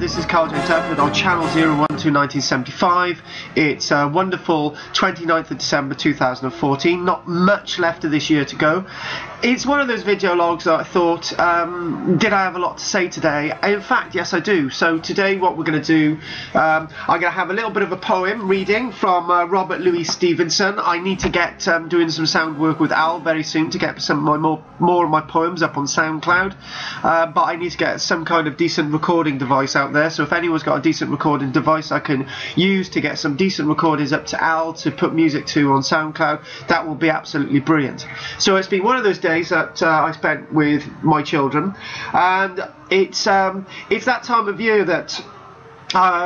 this is Karl-James Langford on channel 012-1975. It's a wonderful 29th of December 2014. Not much left of this year to go. It's one of those video logs that I thought, did I have a lot to say today? In fact, yes I do. So today what we're going to do, I'm going to have a little bit of a poem reading from Robert Louis Stevenson. I need to get doing some sound work with Al very soon to get some of my more of my poems up on SoundCloud. But I need to get some kind of decent recording device out there. So if anyone's got a decent recording device I can use to get some decent recordings up to Al to put music to on SoundCloud, that will be absolutely brilliant. So it's been one of those days that I spent with my children, and it's that time of year that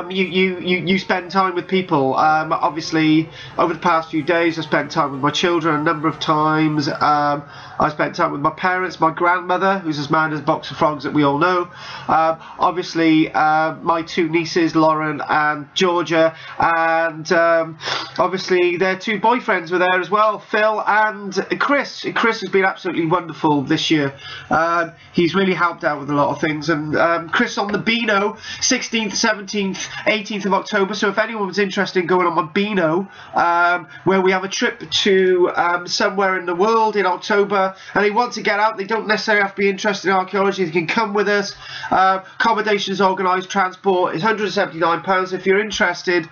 you spend time with people. Obviously over the past few days I spent time with my children a number of times. I spent time with my parents, my grandmother, who's as mad as a box of frogs that we all know. Obviously my two nieces, Lauren and Georgia, and obviously their two boyfriends were there as well, Phil and Chris. Chris has been absolutely wonderful this year. He's really helped out with a lot of things, and Chris on the Beano, 16th, 17th, 18th of October. So if anyone was interested in going on my Beano, where we have a trip to somewhere in the world in October, and they want to get out, they don't necessarily have to be interested in archaeology, they can come with us. Accommodations organised, transport is £179. If you're interested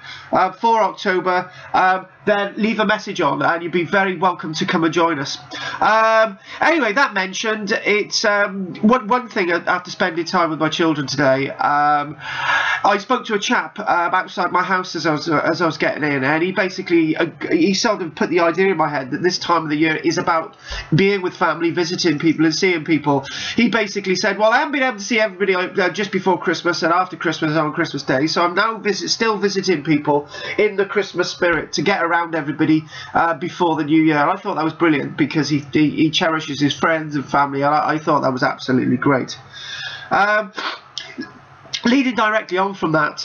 for October, then leave a message on and you'd be very welcome to come and join us. Anyway, that mentioned, it's one thing after spending time with my children today. I spoke to a chap outside my house as I was getting in, and he basically he sort of put the idea in my head that this time of the year is about being with family, visiting people and seeing people. He basically said, well, I haven't been able to see everybody just before Christmas and after Christmas and on Christmas Day, so I'm now still visiting people in the Christmas spirit to get around everybody before the new year. And I thought that was brilliant because he cherishes his friends and family, and I thought that was absolutely great. Leading directly on from that,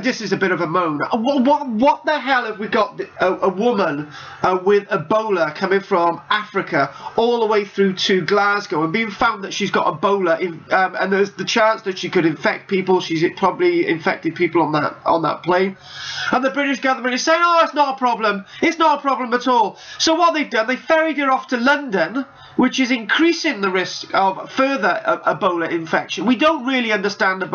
this is a bit of a moan. What the hell have we got a woman with Ebola coming from Africa all the way through to Glasgow and being found that she's got Ebola and there's the chance that she could infect people. She's probably infected people on that plane, and the British government is saying, oh, it's not a problem, it's not a problem at all. So what they've done, they ferried her off to London, which is increasing the risk of further Ebola infection. We don't really understand Ebola.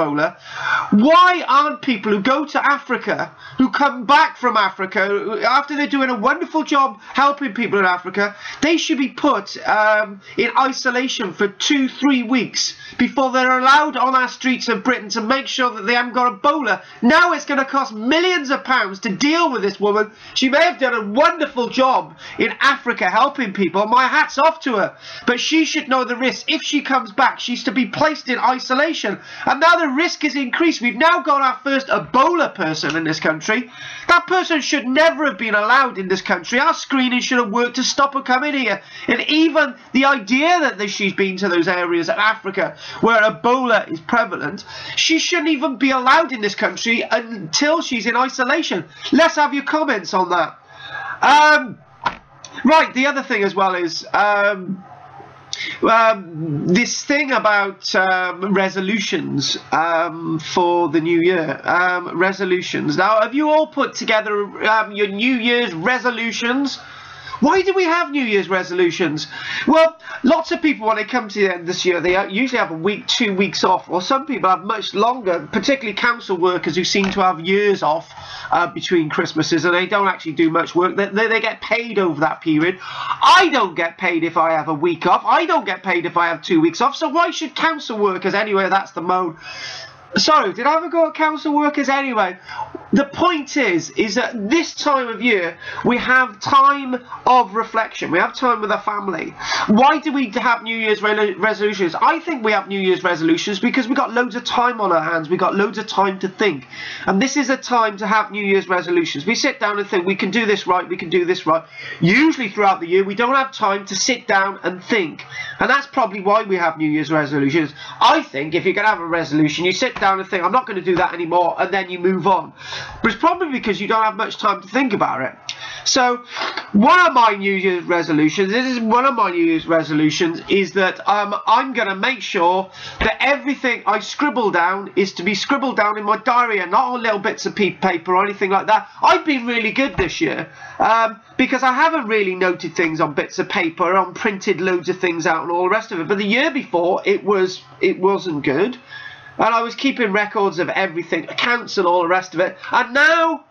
Why aren't people who go to Africa, who come back from Africa, after they're doing a wonderful job helping people in Africa, they should be put in isolation for 2-3 weeks before they're allowed on our streets of Britain to make sure that they haven't got Ebola. Now it's going to cost millions of pounds to deal with this woman. She may have done a wonderful job in Africa helping people. My hat's off to her. But she should know the risk. If she comes back, she's to be placed in isolation. And now the risk is increased. We've now got our first Ebola person in this country. That person should never have been allowed in this country. Our screening should have worked to stop her coming here. And even the idea that she's been to those areas in Africa where Ebola is prevalent, she shouldn't even be allowed in this country until she's in isolation. Let's have your comments on that. Right, the other thing as well is this thing about resolutions for the new year. Resolutions. Now, have you all put together your New Year's resolutions? Why do we have New Year's resolutions? Well, lots of people, when they come to the end of this year, they usually have a week, 2 weeks off, or some people have much longer, particularly council workers who seem to have years off between Christmases, and they don't actually do much work. They get paid over that period. I don't get paid if I have a week off. I don't get paid if I have 2 weeks off. So why should council workers, anyway, that's the moan. Sorry, did I ever go at council workers anyway? The point is that this time of year we have time of reflection. We have time with our family. Why do we have New Year's resolutions? I think we have New Year's resolutions because we've got loads of time on our hands. We've got loads of time to think. And this is a time to have New Year's resolutions. We sit down and think, we can do this right, we can do this right. Usually throughout the year we don't have time to sit down and think. And that's probably why we have New Year's resolutions. I think if you're going to have a resolution, you sit down and think, I'm not going to do that anymore, and then you move on. But it's probably because you don't have much time to think about it. So one of my New Year's resolutions, is that I'm going to make sure that everything I scribble down is to be scribbled down in my diary and not on little bits of paper or anything like that. I've been really good this year because I haven't really noted things on bits of paper, on printed loads of things out and all the rest of it. But the year before, it wasn't good. And I was keeping records of everything, accounts and all the rest of it. And now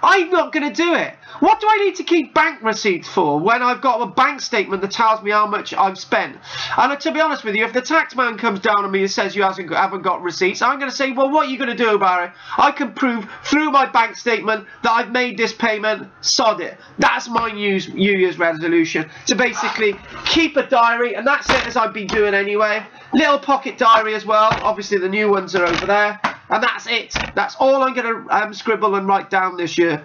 I'm not going to do it. What do I need to keep bank receipts for when I've got a bank statement that tells me how much I've spent? And to be honest with you, if the tax man comes down on me and says you haven't got receipts, I'm going to say, well, what are you going to do about it? I can prove through my bank statement that I've made this payment. Sod it. That's my New Year's resolution, to basically keep a diary, and that's it, as I've been doing anyway. Little pocket diary as well. Obviously the new ones are over there. And that's it. That's all I'm going to scribble and write down this year.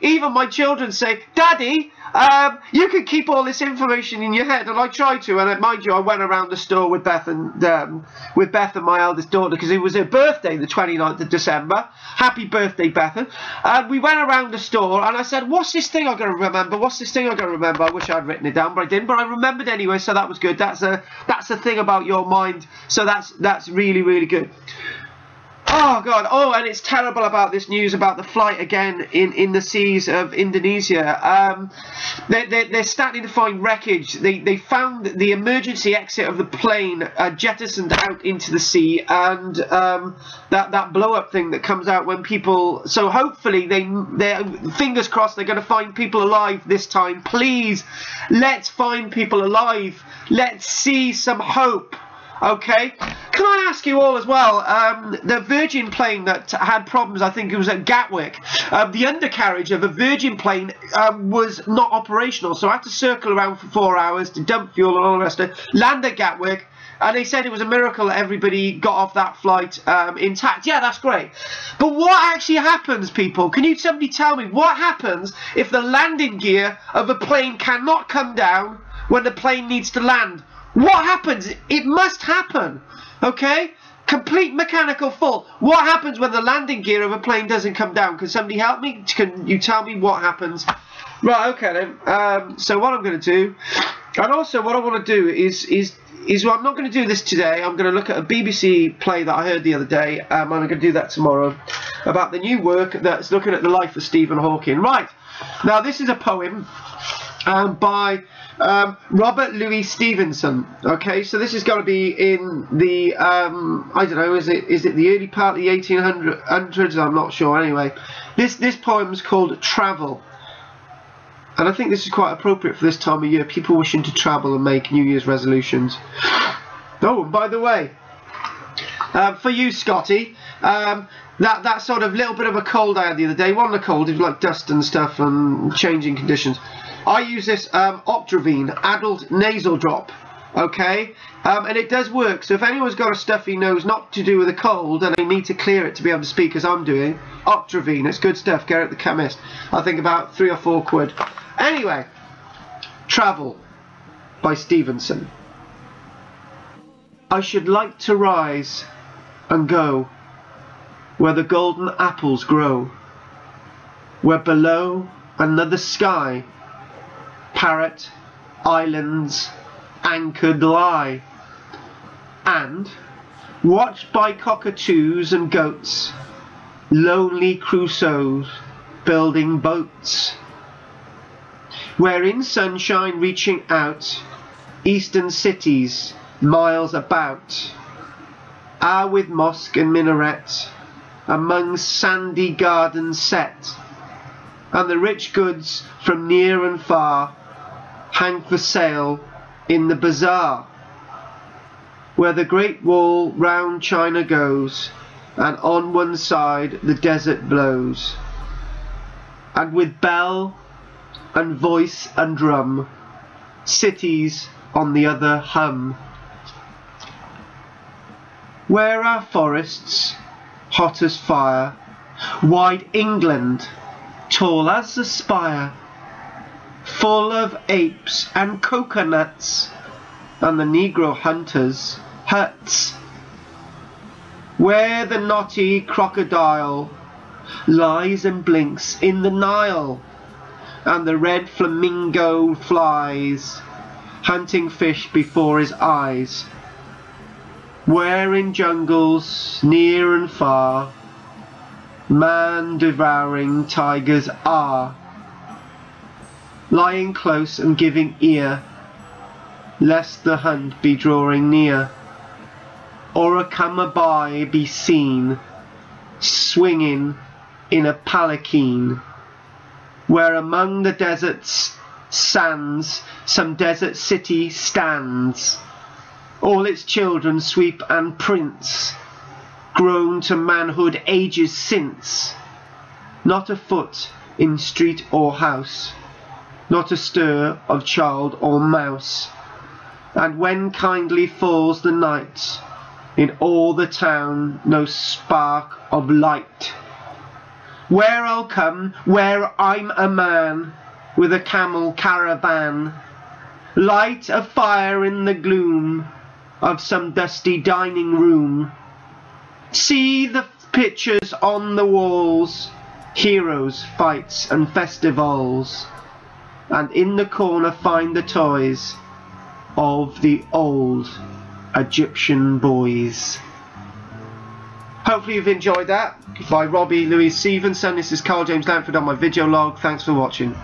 Even my children say, Daddy, you can keep all this information in your head. And I try to. And mind you, I went around the store with Beth and my eldest daughter, because it was her birthday, the 29th of December. Happy birthday, Bethan. And we went around the store and I said, what's this thing I'm going to remember? What's this thing I'm going to remember? I wish I'd written it down, but I didn't. But I remembered anyway, so that was good. That's a thing about your mind. So that's really, really good. Oh God! Oh, and it's terrible about this news about the flight again in the seas of Indonesia. They're starting to find wreckage. They found the emergency exit of the plane jettisoned out into the sea, and that blow up thing that comes out when people. So hopefully they're fingers crossed they're going to find people alive this time. Please, let's find people alive. Let's see some hope. Okay, can I ask you all as well, the Virgin plane that had problems, I think it was at Gatwick, the undercarriage of a Virgin plane was not operational, so I had to circle around for 4 hours to dump fuel and all the rest of it, land at Gatwick, and they said it was a miracle that everybody got off that flight intact. Yeah, that's great. But what actually happens, people? Can somebody tell me what happens if the landing gear of a plane cannot come down when the plane needs to land? What happens? It must happen, okay? Complete mechanical fault. What happens when the landing gear of a plane doesn't come down? Can somebody help me? Can you tell me what happens? Right, okay then. So what I'm going to do, and also what I want to do is well, I'm not going to do this today. I'm going to look at a BBC play that I heard the other day, and I'm going to do that tomorrow, about the new work that's looking at the life of Stephen Hawking. Right, now this is a poem by Robert Louis Stevenson. Okay, so this is going to be in the I don't know, is it the early part of the 1800s? I'm not sure. Anyway, this poem is called Travel, and I think this is quite appropriate for this time of year, people wishing to travel and make New Year's resolutions. Oh, and by the way, for you, Scotty, that sort of little bit of a cold I had the other day, wasn't a cold, it was like dust and stuff and changing conditions. I use this Otrivine adult nasal drop, okay, and it does work. So if anyone's got a stuffy nose, not to do with a cold, and they need to clear it to be able to speak as I'm doing, Otrivine, it's good stuff. Get it at the chemist. I think about 3 or 4 quid. Anyway, Travel by Stevenson. I should like to rise and go where the golden apples grow, where below another sky parrot islands anchored lie, and watched by cockatoos and goats, lonely Crusoes building boats, where in sunshine reaching out, eastern cities miles about, are with mosque and minaret among sandy gardens set, and the rich goods from near and far hang for sale in the bazaar, where the great wall round China goes, and on one side the desert blows, and with bell and voice and drum cities on the other hum, where are forests hot as fire, wide England tall as the spire, full of apes and coconuts, and the Negro hunters' huts, where the knotty crocodile lies and blinks in the Nile, and the red flamingo flies, hunting fish before his eyes. Where in jungles near and far, man-devouring tigers are, lying close and giving ear, lest the hunt be drawing near, or a comer-by be seen, swinging in a palanquin, where among the desert's sands some desert city stands, all its children sweep and prince, grown to manhood ages since, not a foot in street or house, not a stir of child or mouse. And when kindly falls the night, in all the town no spark of light. Where I'll come, where I'm a man, with a camel caravan, light a fire in the gloom of some dusty dining room. See the pictures on the walls, heroes, fights and festivals, and in the corner find the toys of the old Egyptian boys. Hopefully you've enjoyed that. By Robbie Louis Stevenson. This is Karl-James Langford on my video log. Thanks for watching.